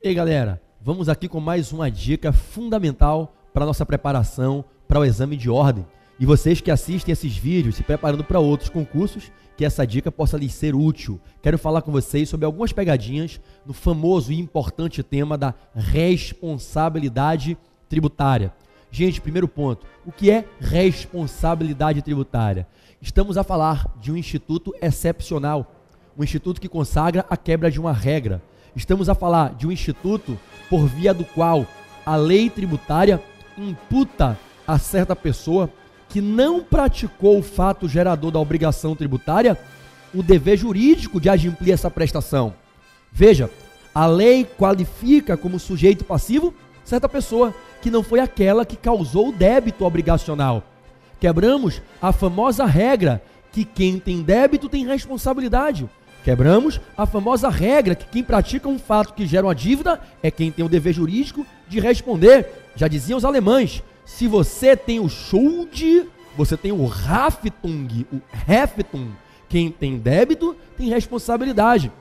E aí, galera, vamos aqui com mais uma dica fundamental para a nossa preparação para o exame de ordem. E vocês que assistem esses vídeos se preparando para outros concursos, que essa dica possa lhes ser útil. Quero falar com vocês sobre algumas pegadinhas no famoso e importante tema da responsabilidade tributária. Gente, primeiro ponto, o que é responsabilidade tributária? Estamos a falar de um instituto excepcional, um instituto que consagra a quebra de uma regra. Estamos a falar de um instituto por via do qual a lei tributária imputa a certa pessoa que não praticou o fato gerador da obrigação tributária o dever jurídico de adimplir essa prestação. Veja, a lei qualifica como sujeito passivo certa pessoa que não foi aquela que causou o débito obrigacional. Quebramos a famosa regra que quem tem débito tem responsabilidade. Quebramos a famosa regra que quem pratica um fato que gera uma dívida é quem tem o dever jurídico de responder. Já diziam os alemães, se você tem o Schuld, você tem o Haftung, o Heftung. Quem tem débito tem responsabilidade.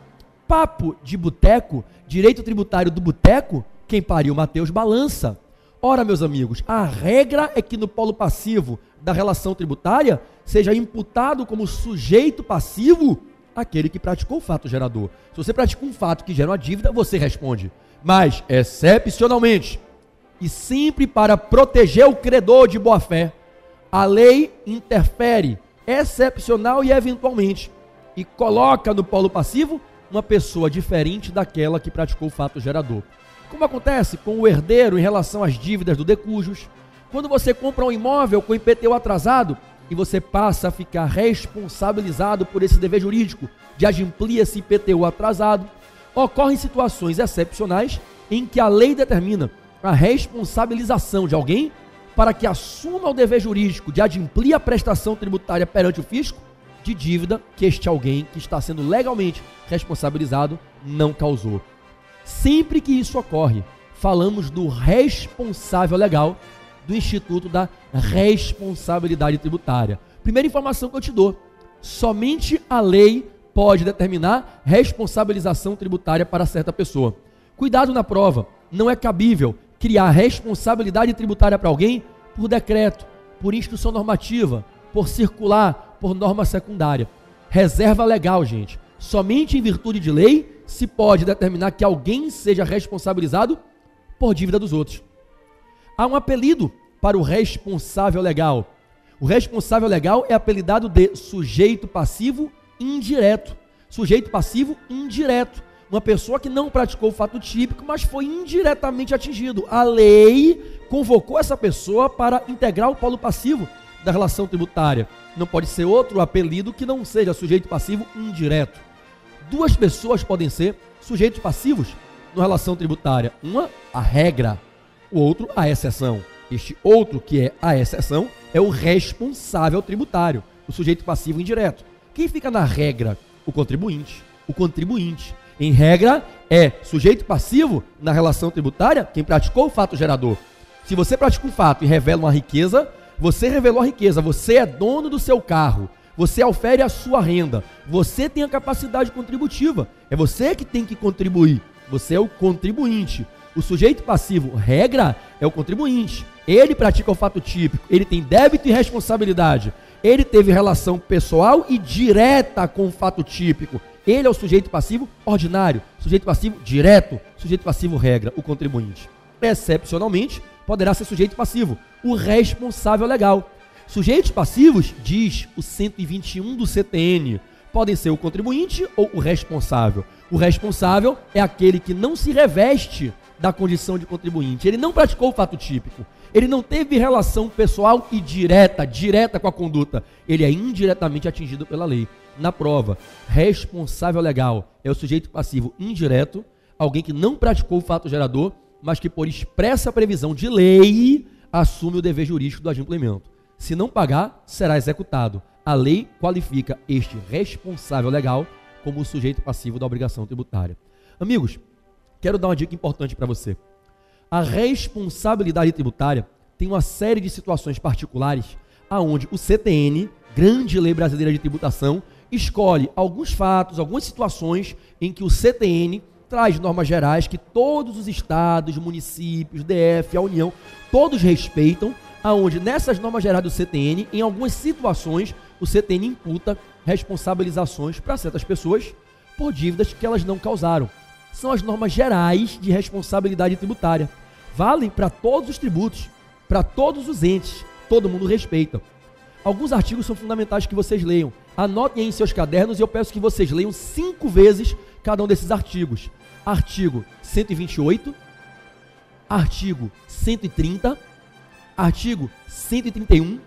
Papo de boteco, direito tributário do boteco, quem pariu Mateus balança. Ora, meus amigos, a regra é que no polo passivo da relação tributária seja imputado como sujeito passivo aquele que praticou o fato gerador. Se você praticou um fato que gera uma dívida, você responde. Mas, excepcionalmente, e sempre para proteger o credor de boa-fé, a lei interfere, excepcional e eventualmente, e coloca no polo passivo uma pessoa diferente daquela que praticou o fato gerador. Como acontece com o herdeiro em relação às dívidas do decujus, quando você compra um imóvel com IPTU atrasado, e você passa a ficar responsabilizado por esse dever jurídico de adimplir esse IPTU atrasado, ocorrem situações excepcionais em que a lei determina a responsabilização de alguém para que assuma o dever jurídico de adimplir a prestação tributária perante o fisco de dívida que este alguém que está sendo legalmente responsabilizado não causou. Sempre que isso ocorre, falamos do responsável legal do Instituto da Responsabilidade Tributária. Primeira informação que eu te dou, somente a lei pode determinar responsabilização tributária para certa pessoa. Cuidado na prova, não é cabível criar responsabilidade tributária para alguém por decreto, por instrução normativa, por circular, por norma secundária. Reserva legal, gente. Somente em virtude de lei se pode determinar que alguém seja responsabilizado por dívida dos outros. Há um apelido para o responsável legal. O responsável legal é apelidado de sujeito passivo indireto. Sujeito passivo indireto. Uma pessoa que não praticou o fato típico, mas foi indiretamente atingido. A lei convocou essa pessoa para integrar o polo passivo da relação tributária. Não pode ser outro apelido que não seja sujeito passivo indireto. Duas pessoas podem ser sujeitos passivos na relação tributária. Uma, a regra. O outro, a exceção. Este outro, que é a exceção, é o responsável tributário, o sujeito passivo indireto. Quem fica na regra? O contribuinte. O contribuinte, em regra, é sujeito passivo na relação tributária quem praticou o fato gerador. Se você pratica um fato e revela uma riqueza, você revelou a riqueza, você é dono do seu carro, você aufere a sua renda, você tem a capacidade contributiva, é você que tem que contribuir, você é o contribuinte. O sujeito passivo, regra, é o contribuinte. Ele pratica o fato típico, ele tem débito e responsabilidade. Ele teve relação pessoal e direta com o fato típico. Ele é o sujeito passivo ordinário, sujeito passivo direto, sujeito passivo regra, o contribuinte. Excepcionalmente, poderá ser sujeito passivo, o responsável legal. Sujeitos passivos, diz o 121 do CTN, podem ser o contribuinte ou o responsável. O responsável é aquele que não se reveste da condição de contribuinte. Ele não praticou o fato típico. Ele não teve relação pessoal e direta com a conduta. Ele é indiretamente atingido pela lei. Na prova, responsável legal é o sujeito passivo indireto, alguém que não praticou o fato gerador, mas que por expressa previsão de lei assume o dever jurídico do adimplemento. Se não pagar, será executado. A lei qualifica este responsável legal como o sujeito passivo da obrigação tributária. Amigos, quero dar uma dica importante para você. A responsabilidade tributária tem uma série de situações particulares aonde o CTN, Grande Lei Brasileira de Tributação, escolhe alguns fatos, algumas situações em que o CTN traz normas gerais que todos os estados, municípios, DF, a União, todos respeitam, aonde nessas normas gerais do CTN, em algumas situações, o CTN imputa responsabilizações para certas pessoas por dívidas que elas não causaram. São as normas gerais de responsabilidade tributária. Valem para todos os tributos, para todos os entes, todo mundo respeita. Alguns artigos são fundamentais que vocês leiam. Anotem aí em seus cadernos e eu peço que vocês leiam 5 vezes cada um desses artigos. Artigo 128, artigo 130, artigo 131,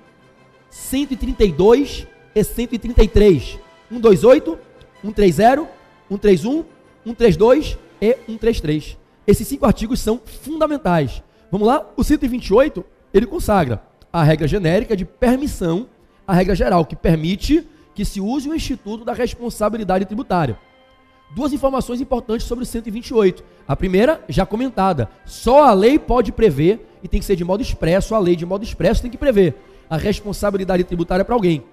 132 e 133. 128, 130, 131, 132 e 133. Esses 5 artigos são fundamentais. Vamos lá? O 128, ele consagra a regra genérica de permissão, a regra geral, que permite que se use o instituto da responsabilidade tributária. 2 informações importantes sobre o 128. A primeira, já comentada, só a lei pode prever, e tem que ser de modo expresso, a lei de modo expresso tem que prever a responsabilidade tributária para alguém.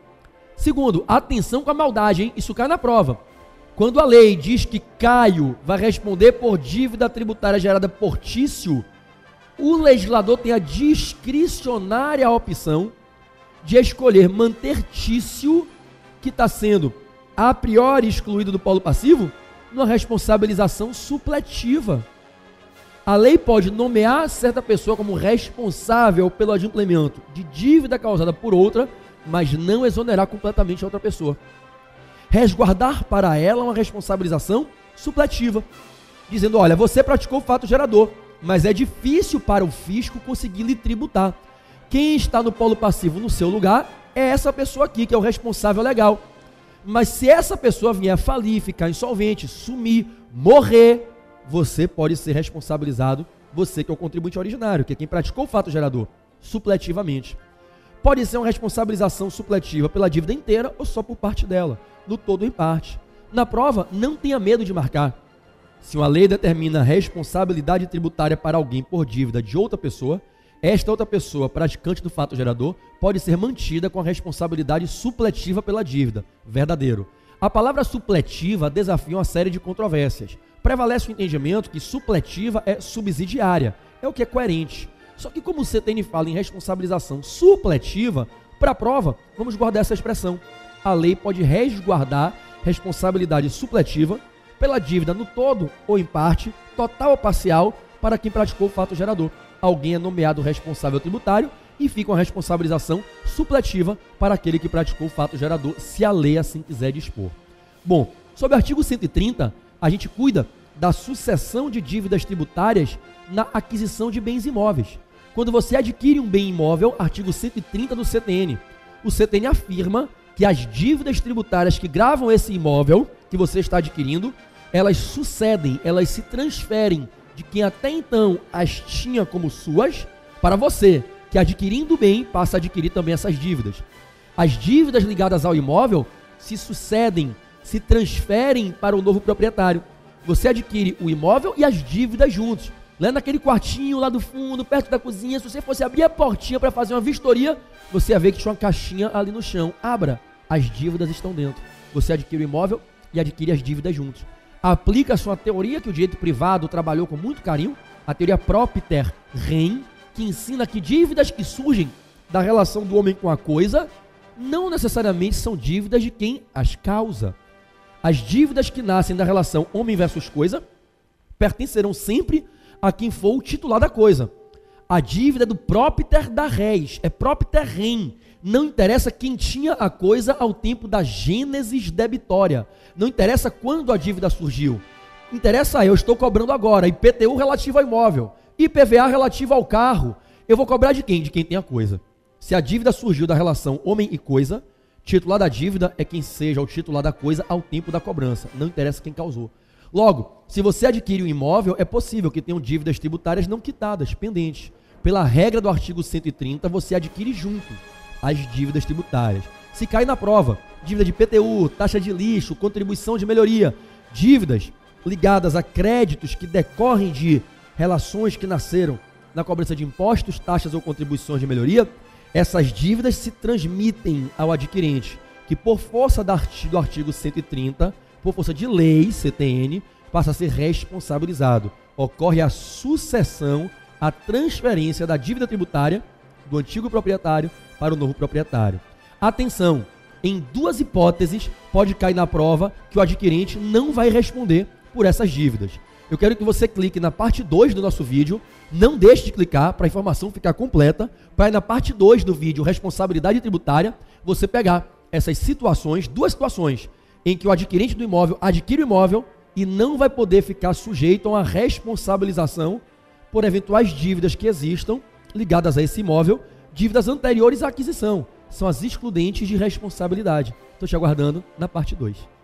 Segundo, atenção com a maldade, hein? Isso cai na prova. Quando a lei diz que Caio vai responder por dívida tributária gerada por Tício, o legislador tem a discricionária opção de escolher manter Tício, que está sendo a priori excluído do polo passivo, numa responsabilização supletiva. A lei pode nomear certa pessoa como responsável pelo adimplemento de dívida causada por outra, mas não exonerar completamente a outra pessoa. Resguardar para ela uma responsabilização supletiva, dizendo, olha, você praticou o fato gerador, mas é difícil para o fisco conseguir lhe tributar. Quem está no polo passivo no seu lugar é essa pessoa aqui, que é o responsável legal. Mas se essa pessoa vier a falir, ficar insolvente, sumir, morrer, você pode ser responsabilizado, você que é o contribuinte originário, que é quem praticou o fato gerador, supletivamente. Pode ser uma responsabilização supletiva pela dívida inteira ou só por parte dela, no todo ou em parte. Na prova, não tenha medo de marcar. Se uma lei determina responsabilidade tributária para alguém por dívida de outra pessoa, esta outra pessoa, praticante do fato gerador, pode ser mantida com a responsabilidade supletiva pela dívida. Verdadeiro. A palavra supletiva desafia uma série de controvérsias. Prevalece o entendimento que supletiva é subsidiária, é o que é coerente. Só que como o CTN fala em responsabilização supletiva, para a prova, vamos guardar essa expressão. A lei pode resguardar responsabilidade supletiva pela dívida no todo ou em parte, total ou parcial, para quem praticou o fato gerador. Alguém é nomeado responsável tributário e fica uma responsabilização supletiva para aquele que praticou o fato gerador, se a lei assim quiser dispor. Bom, sobre o artigo 130, a gente cuida da sucessão de dívidas tributárias na aquisição de bens imóveis. Quando você adquire um bem imóvel, artigo 130 do CTN, o CTN afirma que as dívidas tributárias que gravam esse imóvel que você está adquirindo, elas sucedem, elas se transferem de quem até então as tinha como suas, para você, que adquirindo o bem, passa a adquirir também essas dívidas. As dívidas ligadas ao imóvel se sucedem, se transferem para o novo proprietário. Você adquire o imóvel e as dívidas juntos. Lá naquele quartinho lá do fundo, perto da cozinha, se você fosse abrir a portinha para fazer uma vistoria, você ia ver que tinha uma caixinha ali no chão. Abra, as dívidas estão dentro. Você adquire o imóvel e adquire as dívidas juntos. Aplica-se uma teoria que o direito privado trabalhou com muito carinho, a teoria Propter Rem, que ensina que dívidas que surgem da relação do homem com a coisa não necessariamente são dívidas de quem as causa. As dívidas que nascem da relação homem versus coisa pertencerão sempre a quem for o titular da coisa. A dívida é do Propter da res, é Propter Rem. Não interessa quem tinha a coisa ao tempo da gênesis debitória. Não interessa quando a dívida surgiu. Interessa eu estou cobrando agora IPTU relativo ao imóvel, IPVA relativo ao carro. Eu vou cobrar de quem? De quem tem a coisa. Se a dívida surgiu da relação homem e coisa, titular da dívida é quem seja o titular da coisa ao tempo da cobrança. Não interessa quem causou. Logo, se você adquire um imóvel, é possível que tenham dívidas tributárias não quitadas, pendentes. Pela regra do artigo 130, você adquire junto as dívidas tributárias. Se cai na prova, dívida de IPTU, taxa de lixo, contribuição de melhoria, dívidas ligadas a créditos que decorrem de relações que nasceram na cobrança de impostos, taxas ou contribuições de melhoria, essas dívidas se transmitem ao adquirente, que por força do artigo 130, por força de lei, CTN, passa a ser responsabilizado. Ocorre a sucessão, a transferência da dívida tributária do antigo proprietário para o novo proprietário. Atenção, em duas hipóteses pode cair na prova que o adquirente não vai responder por essas dívidas. Eu quero que você clique na parte 2 do nosso vídeo, não deixe de clicar para a informação ficar completa, para na parte 2 do vídeo, responsabilidade tributária, você pegar essas situações, duas situações, em que o adquirente do imóvel adquire o imóvel e não vai poder ficar sujeito a uma responsabilização por eventuais dívidas que existam ligadas a esse imóvel, dívidas anteriores à aquisição, são as excludentes de responsabilidade. Estou te aguardando na parte 2.